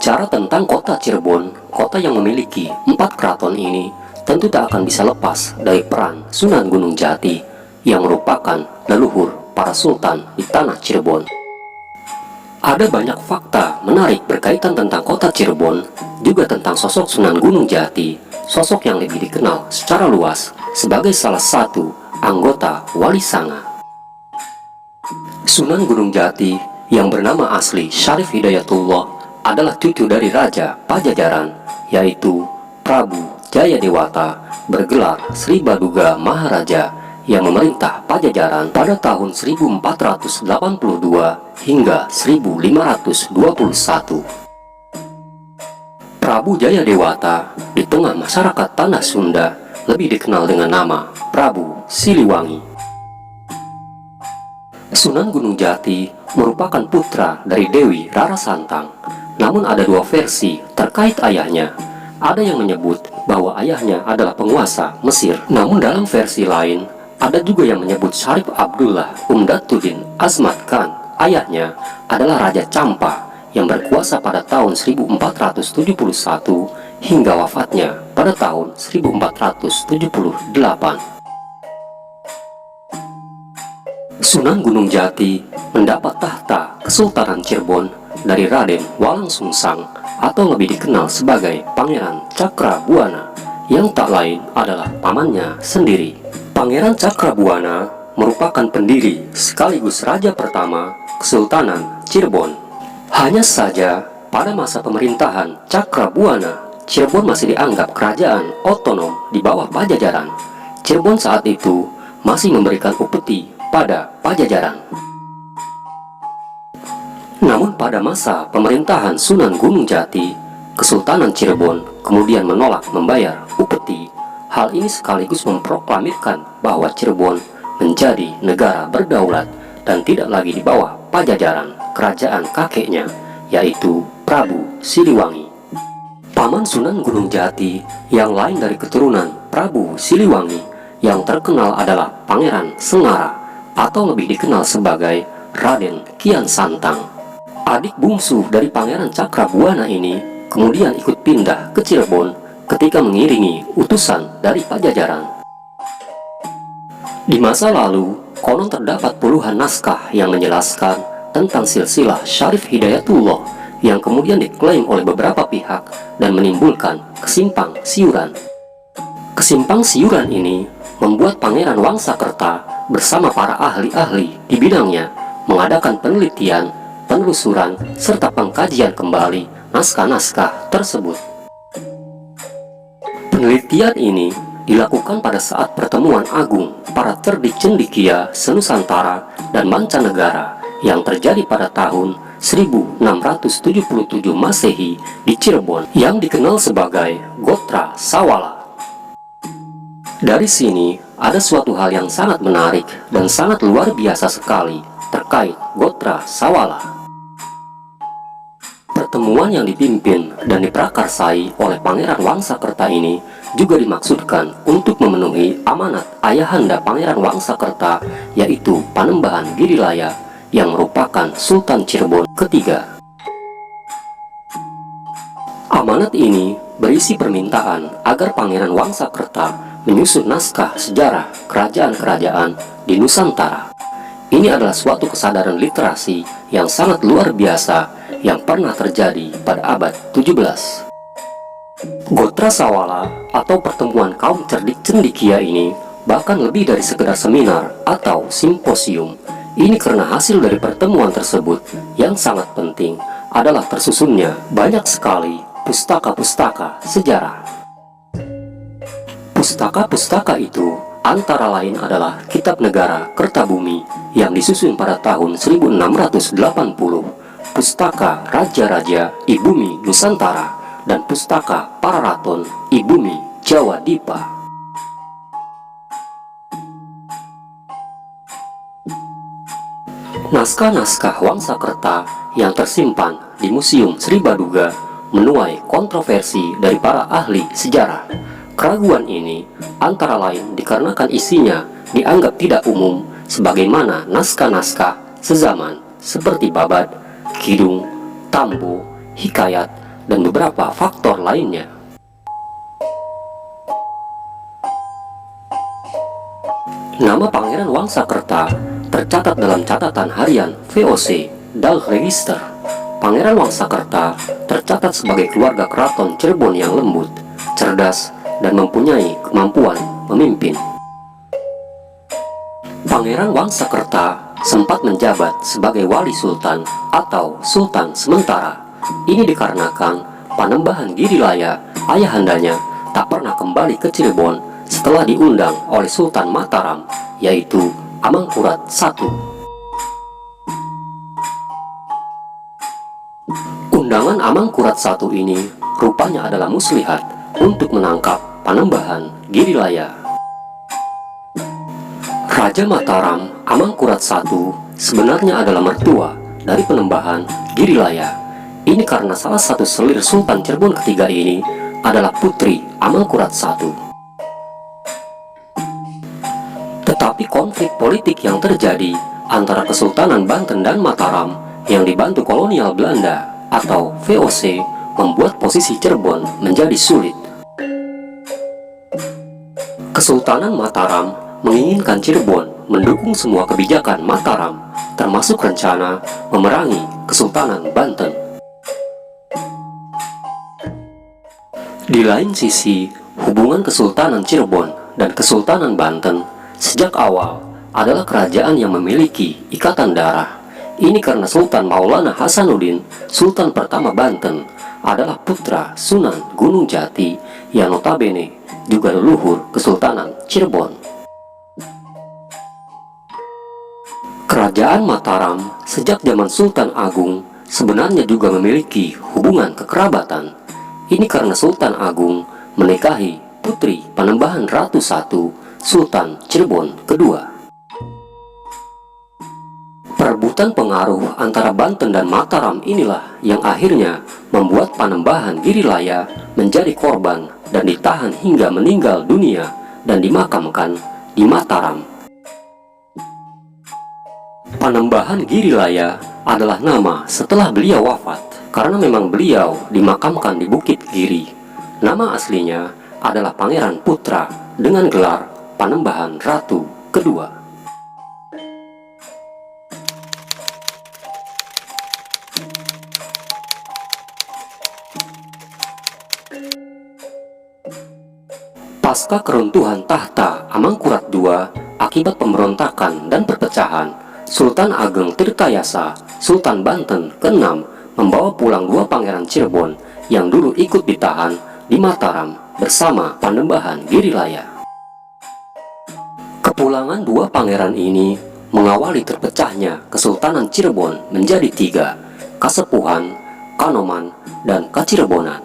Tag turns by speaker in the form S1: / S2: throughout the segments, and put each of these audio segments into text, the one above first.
S1: Bicara tentang kota Cirebon, kota yang memiliki 4 keraton ini tentu tak akan bisa lepas dari peran Sunan Gunung Jati yang merupakan leluhur para sultan di tanah Cirebon. Ada banyak fakta menarik berkaitan tentang kota Cirebon, juga tentang sosok Sunan Gunung Jati, sosok yang lebih dikenal secara luas sebagai salah satu anggota Wali Sanga. Sunan Gunung Jati yang bernama asli Syarif Hidayatullah adalah cucu dari Raja Pajajaran, yaitu Prabu Jayadewata bergelar Sri Baduga Maharaja yang memerintah Pajajaran pada tahun 1482 hingga 1521. Prabu Jayadewata di tengah masyarakat tanah Sunda lebih dikenal dengan nama Prabu Siliwangi. Sunan Gunung Jati merupakan putra dari Dewi Rara Santang. Namun ada dua versi terkait ayahnya. Ada yang menyebut bahwa ayahnya adalah penguasa Mesir. Namun dalam versi lain, ada juga yang menyebut Syarif Abdullah Umdatuddin Azmat Khan, ayahnya adalah Raja Campa yang berkuasa pada tahun 1471 hingga wafatnya pada tahun 1478. Sunan Gunung Jati mendapat tahta Kesultanan Cirebon dari Raden Walang Sungsang atau lebih dikenal sebagai Pangeran Cakrabuana, yang tak lain adalah pamannya sendiri. Pangeran Cakrabuana merupakan pendiri sekaligus raja pertama Kesultanan Cirebon. Hanya saja pada masa pemerintahan Cakrabuana, Cirebon masih dianggap kerajaan otonom di bawah Pajajaran. Cirebon saat itu masih memberikan upeti pada Pajajaran. Namun pada masa pemerintahan Sunan Gunung Jati, Kesultanan Cirebon kemudian menolak membayar upeti. Hal ini sekaligus memproklamirkan bahwa Cirebon menjadi negara berdaulat dan tidak lagi di bawah Pajajaran, kerajaan kakeknya, yaitu Prabu Siliwangi. Paman Sunan Gunung Jati yang lain dari keturunan Prabu Siliwangi yang terkenal adalah Pangeran Sengara atau lebih dikenal sebagai Raden Kian Santang. Adik bungsu dari Pangeran Cakrabuana ini kemudian ikut pindah ke Cirebon ketika mengiringi utusan dari Pajajaran. Di masa lalu, konon terdapat puluhan naskah yang menjelaskan tentang silsilah Syarif Hidayatullah yang kemudian diklaim oleh beberapa pihak dan menimbulkan kesimpang siuran. Kesimpang siuran ini membuat Pangeran Wangsakerta bersama para ahli-ahli di bidangnya mengadakan penelitian, penelusuran, serta pengkajian kembali naskah-naskah tersebut. Penelitian ini dilakukan pada saat pertemuan agung para cerdik cendekia senusantara dan mancanegara yang terjadi pada tahun 1677 Masehi di Cirebon yang dikenal sebagai Gotra Sawala. Dari sini ada suatu hal yang sangat menarik dan sangat luar biasa sekali terkait Gotra Sawala. Pertemuan yang dipimpin dan diprakarsai oleh Pangeran Wangsakerta ini juga dimaksudkan untuk memenuhi amanat ayahanda Pangeran Wangsakerta, yaitu Panembahan Girilaya yang merupakan Sultan Cirebon ketiga. Amanat ini berisi permintaan agar Pangeran Wangsakerta menyusun naskah sejarah kerajaan-kerajaan di Nusantara. Ini adalah suatu kesadaran literasi yang sangat luar biasa yang pernah terjadi pada abad 17. Gotra Sawala atau pertemuan kaum cerdik cendekia ini bahkan lebih dari sekedar seminar atau simposium. Ini karena hasil dari pertemuan tersebut yang sangat penting adalah tersusunnya banyak sekali pustaka-pustaka sejarah. Pustaka-pustaka itu antara lain adalah Kitab Negara Kertabumi yang disusun pada tahun 1680, Pustaka Raja-Raja Ibumi Nusantara, dan Pustaka Pararaton Ibumi Jawa Dipa. Naskah-naskah Wangsakerta yang tersimpan di Museum Sri Baduga menuai kontroversi dari para ahli sejarah. Keraguan ini antara lain dikarenakan isinya dianggap tidak umum sebagaimana naskah-naskah sezaman seperti Babad, Kidung, Tambo, Hikayat, dan beberapa faktor lainnya. Nama Pangeran Wangsakerta tercatat dalam catatan harian VOC Dalregister. Pangeran Wangsakerta tercatat sebagai keluarga keraton Cirebon yang lembut, cerdas, dan mempunyai kemampuan memimpin. Pangeran Wangsakerta sempat menjabat sebagai wali sultan atau sultan sementara. Ini dikarenakan Panembahan Girilaya, ayahandanya, tak pernah kembali ke Cirebon setelah diundang oleh Sultan Mataram, yaitu Amangkurat I. Undangan Amangkurat I ini rupanya adalah muslihat untuk menangkap Panembahan Girilaya. Raja Mataram Amangkurat I sebenarnya adalah mertua dari Panembahan Girilaya. Ini karena salah satu selir Sultan Cirebon ketiga ini adalah putri Amangkurat I. Tetapi konflik politik yang terjadi antara Kesultanan Banten dan Mataram yang dibantu kolonial Belanda atau VOC membuat posisi Cirebon menjadi sulit. Kesultanan Mataram menginginkan Cirebon mendukung semua kebijakan Mataram, termasuk rencana memerangi Kesultanan Banten. Di lain sisi, hubungan Kesultanan Cirebon dan Kesultanan Banten sejak awal adalah kerajaan yang memiliki ikatan darah. Ini karena Sultan Maulana Hasanuddin, Sultan pertama Banten, adalah putra Sunan Gunung Jati yang notabene juga leluhur Kesultanan Cirebon. Kerajaan Mataram sejak zaman Sultan Agung sebenarnya juga memiliki hubungan kekerabatan. Ini karena Sultan Agung menikahi putri Panembahan Ratu I, Sultan Cirebon kedua. Perebutan pengaruh antara Banten dan Mataram inilah yang akhirnya membuat Panembahan Girilaya menjadi korban dan ditahan hingga meninggal dunia dan dimakamkan di Mataram. Panembahan Girilaya adalah nama setelah beliau wafat karena memang beliau dimakamkan di Bukit Giri. Nama aslinya adalah Pangeran Putra dengan gelar Panembahan Ratu kedua. Pasca keruntuhan tahta Amangkurat II akibat pemberontakan dan perpecahan, Sultan Ageng Tirtayasa, Sultan Banten ke-6, membawa pulang dua pangeran Cirebon yang dulu ikut ditahan di Mataram bersama Panembahan Girilaya. Kepulangan dua pangeran ini mengawali terpecahnya Kesultanan Cirebon menjadi tiga: Kasepuhan, Kanoman, dan Kacirebonan.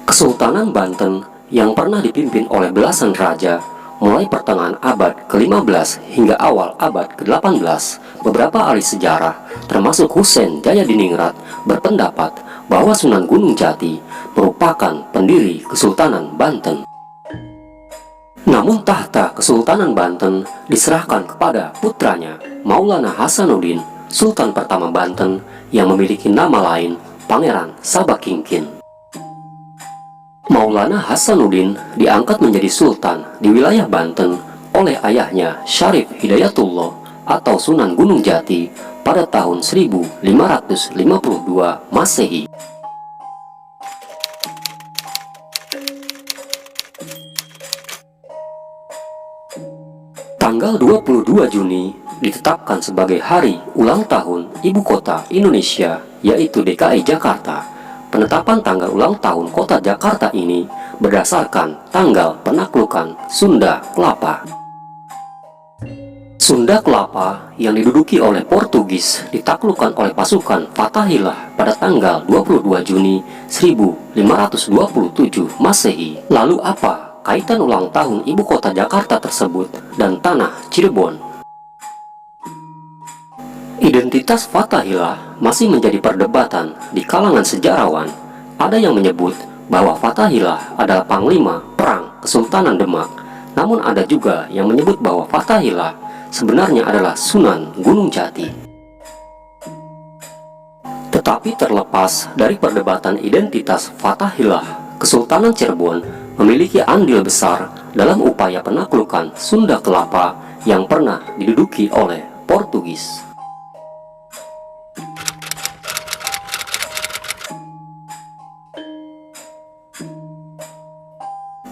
S1: Kesultanan Banten yang pernah dipimpin oleh belasan raja mulai pertengahan abad ke-15 hingga awal abad ke-18, beberapa ahli sejarah, termasuk Husein Jayadiningrat, berpendapat bahwa Sunan Gunung Jati merupakan pendiri Kesultanan Banten. Namun tahta Kesultanan Banten diserahkan kepada putranya, Maulana Hasanuddin, Sultan pertama Banten, yang memiliki nama lain, Pangeran Sabakingkin. Maulana Hasanuddin diangkat menjadi sultan di wilayah Banten oleh ayahnya Syarif Hidayatullah atau Sunan Gunung Jati pada tahun 1552 Masehi. Tanggal 22 Juni ditetapkan sebagai hari ulang tahun Ibu Kota Indonesia, yaitu DKI Jakarta. Penetapan tanggal ulang tahun kota Jakarta ini berdasarkan tanggal penaklukan Sunda Kelapa. Sunda Kelapa yang diduduki oleh Portugis ditaklukkan oleh pasukan Fatahillah pada tanggal 22 Juni 1527 Masehi. Lalu apa kaitan ulang tahun ibu kota Jakarta tersebut dan tanah Cirebon? Identitas Fatahillah masih menjadi perdebatan di kalangan sejarawan. Ada yang menyebut bahwa Fatahillah adalah panglima perang Kesultanan Demak, Namun ada juga yang menyebut bahwa Fathahillah sebenarnya adalah Sunan Gunung Jati. Tetapi terlepas dari perdebatan identitas Fathahillah, Kesultanan Cirebon memiliki andil besar dalam upaya penaklukan Sunda Kelapa yang pernah diduduki oleh Portugis.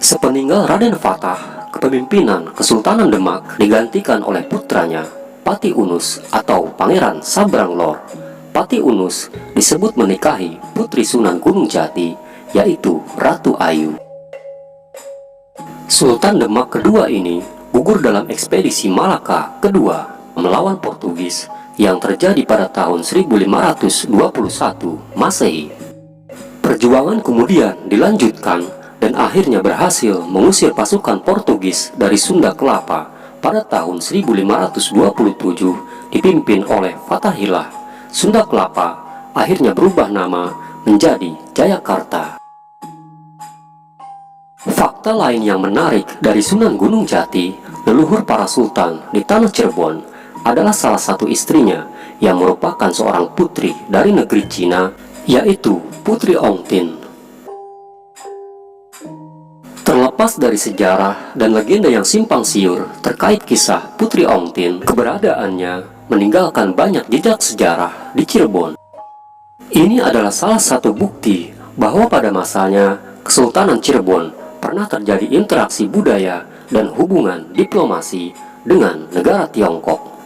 S1: Sepeninggal Raden Fatah, kepemimpinan Kesultanan Demak digantikan oleh putranya, Pati Unus atau Pangeran Sabranglor. Pati Unus disebut menikahi putri Sunan Gunung Jati, yaitu Ratu Ayu. Sultan Demak kedua ini gugur dalam ekspedisi Malaka kedua melawan Portugis yang terjadi pada tahun 1521 Masehi. Perjuangan kemudian dilanjutkan dan akhirnya berhasil mengusir pasukan Portugis dari Sunda Kelapa pada tahun 1527 dipimpin oleh Fathahillah. Sunda Kelapa akhirnya berubah nama menjadi Jayakarta. Fakta lain yang menarik dari Sunan Gunung Jati, leluhur para sultan di tanah Cirebon, adalah salah satu istrinya yang merupakan seorang putri dari negeri Cina, yaitu Putri Ong Tin. Terlepas dari sejarah dan legenda yang simpang siur terkait kisah Putri Ong Tin, keberadaannya meninggalkan banyak jejak sejarah di Cirebon. Ini adalah salah satu bukti bahwa pada masanya Kesultanan Cirebon pernah terjadi interaksi budaya dan hubungan diplomasi dengan negara Tiongkok.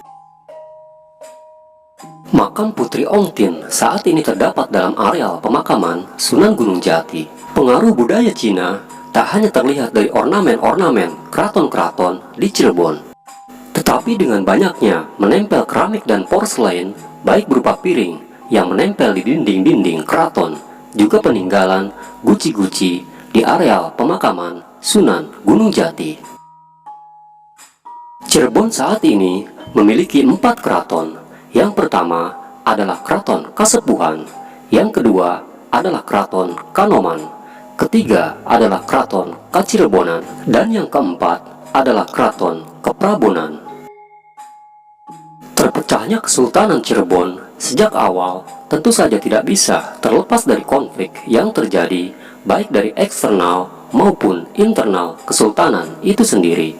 S1: Makam Putri Ong Tin saat ini terdapat dalam areal pemakaman Sunan Gunung Jati. Pengaruh budaya Cina tak hanya terlihat dari ornamen-ornamen keraton-keraton di Cirebon, tetapi dengan banyaknya menempel keramik dan porselen, baik berupa piring yang menempel di dinding-dinding keraton, juga peninggalan guci-guci di areal pemakaman Sunan Gunung Jati. Cirebon saat ini memiliki 4 keraton. Yang pertama adalah Keraton Kasepuhan, yang kedua adalah Keraton Kanoman, ketiga adalah Keraton Kacirebonan, dan yang keempat adalah Keraton Keprabonan. Terpecahnya Kesultanan Cirebon sejak awal tentu saja tidak bisa terlepas dari konflik yang terjadi baik dari eksternal maupun internal Kesultanan itu sendiri.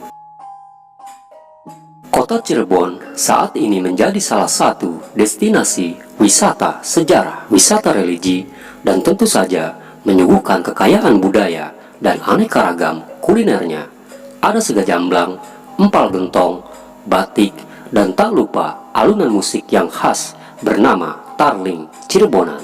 S1: Kota Cirebon saat ini menjadi salah satu destinasi wisata sejarah, wisata religi, dan tentu saja menyuguhkan kekayaan budaya dan aneka ragam kulinernya. Ada sega jamblang, empal gentong, batik, dan tak lupa alunan musik yang khas bernama Tarling Cirebonan.